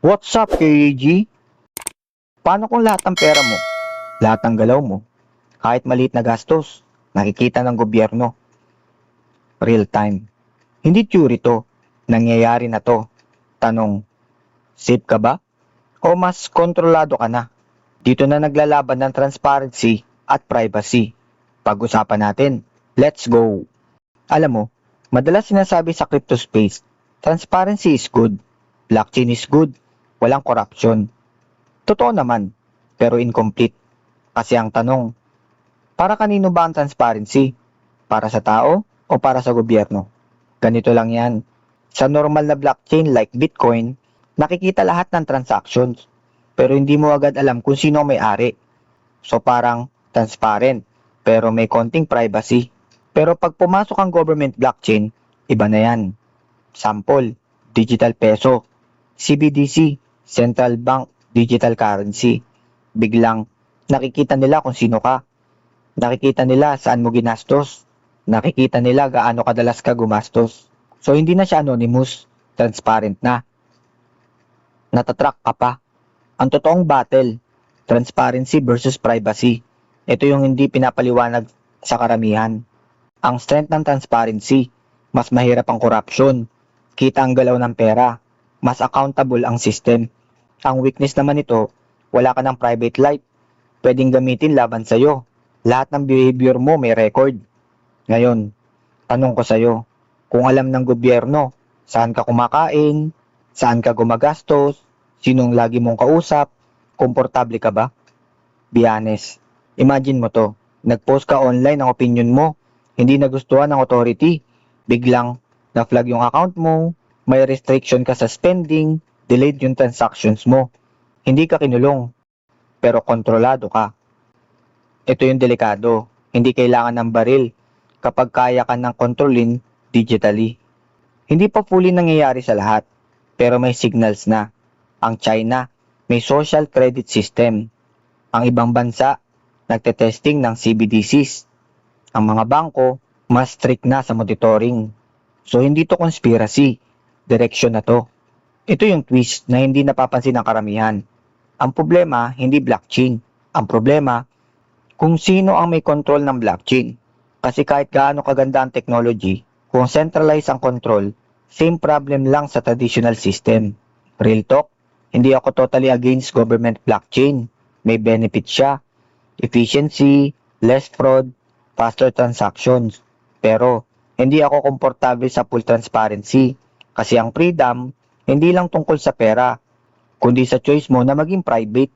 What's up, KAG? Paano kung lahat ng pera mo, lahat ng galaw mo, kahit maliit na gastos, nakikita ng gobyerno? Real time. Hindi theory to. Nangyayari na to. Tanong, safe ka ba? O mas kontrolado ka na? Dito na naglalaban ng transparency at privacy. Pag-usapan natin. Let's go! Alam mo, madalas sinasabi sa crypto space, transparency is good, blockchain is good, walang corruption. Totoo naman, pero incomplete. Kasi ang tanong, para kanino ba ang transparency? Para sa tao o para sa gobyerno? Ganito lang yan. Sa normal na blockchain like Bitcoin, nakikita lahat ng transactions, pero hindi mo agad alam kung sino ang may-ari. So parang transparent, pero may konting privacy. Pero pag pumasok ang government blockchain, iba na yan. Sample, digital peso, CBDC, central bank digital currency. Biglang nakikita nila kung sino ka. Nakikita nila saan mo ginastos. Nakikita nila gaano kadalas ka gumastos. So hindi na siya anonymous, transparent na. Natatrack ka pa. Ang totoong battle, transparency versus privacy. Ito yung hindi pinapaliwanag sa karamihan. Ang strength ng transparency, mas mahirap ang corruption. Kita ang galaw ng pera. Mas accountable ang system. Ang weakness naman ito, wala ka ng private life. Pwedeng gamitin laban sa'yo. Lahat ng behavior mo may record. Ngayon, tanong ko sa'yo, kung alam ng gobyerno, saan ka kumakain, saan ka gumagastos, sinong lagi mong kausap, komportable ka ba? Be honest. Imagine mo to, nag-post ka online ng opinion mo, hindi nagustuhan ng authority, biglang na-flag yung account mo, may restriction ka sa spending, delayed yung transactions mo. Hindi ka kinulong, pero kontrolado ka. Ito yung delikado, hindi kailangan ng baril kapag kaya ka ng kontrolin digitally. Hindi pa fully nangyayari sa lahat, pero may signals na. Ang China, may social credit system. Ang ibang bansa, nagtetesting ng CBDCs. Ang mga bangko, mas strict na sa monitoring. So hindi to conspiracy, direksyon na to. Ito yung twist na hindi napapansin ng karamihan. Ang problema, hindi blockchain. Ang problema, kung sino ang may control ng blockchain. Kasi kahit gaano kaganda ang technology, kung centralized ang control, same problem lang sa traditional system. Real talk, hindi ako totally against government blockchain. May benefit siya. Efficiency, less fraud, faster transactions. Pero, hindi ako komportable sa full transparency. Kasi ang freedom, hindi lang tungkol sa pera, kundi sa choice mo na maging private.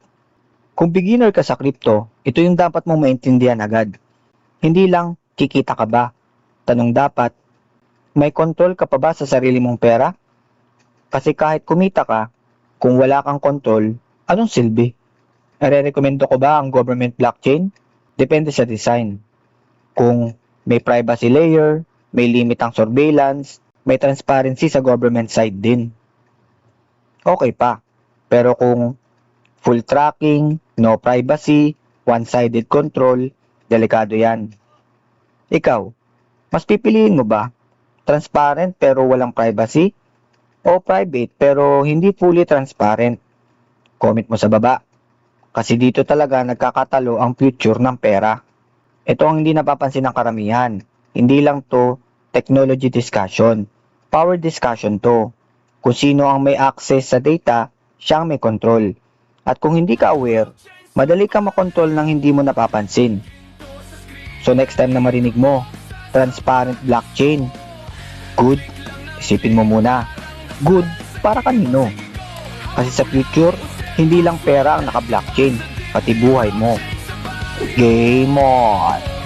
Kung beginner ka sa crypto, ito yung dapat mong maintindihan agad. Hindi lang, kikita ka ba? Tanong dapat, may control ka pa ba sa sarili mong pera? Kasi kahit kumita ka, kung wala kang control, anong silbi? Nare-recommendo ko ba ang government blockchain? Depende sa design. Kung may privacy layer, may limit ang surveillance, may transparency sa government side din. Okay pa. Pero kung full tracking, no privacy, one-sided control, delikado yan. Ikaw, mas pipiliin mo ba? Transparent pero walang privacy? O private pero hindi fully transparent? Comment mo sa baba. Kasi dito talaga nagkakatalo ang future ng pera. Ito ang hindi napapansin ng karamihan. Hindi lang to technology discussion. Power discussion to. Kung sino ang may access sa data, siya ang may control. At kung hindi ka aware, madali ka makontrol nang hindi mo napapansin. So next time na marinig mo, transparent blockchain, good, isipin mo muna, good para kanino? Kasi sa future, hindi lang pera ang naka-blockchain, pati buhay mo. Game on!